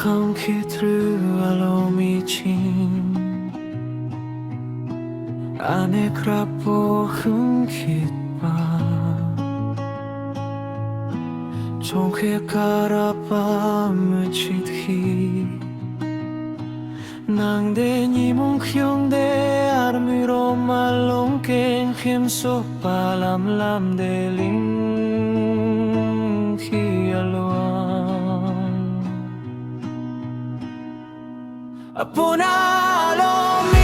khôngคิดหรือว่าเรามีจริง안에 그라포 흥깃바 종쾌 가라바 무치히 낭대니 몽kyong대 아르미로 말롱갱 힘속 발람람델링 히알로안 아포나로미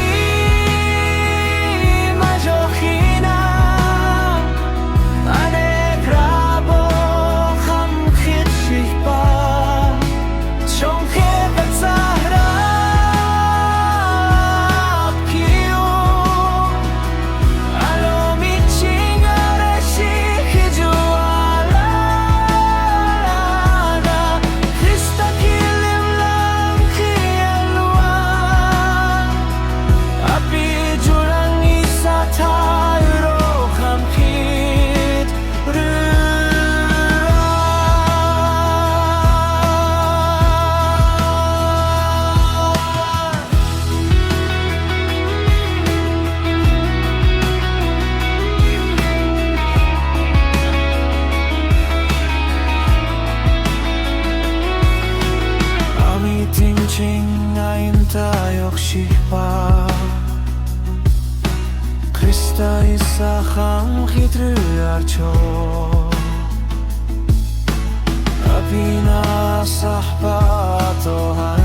역시 봐 크리스타 이사함 히드를 알죠 아비나 사바 또한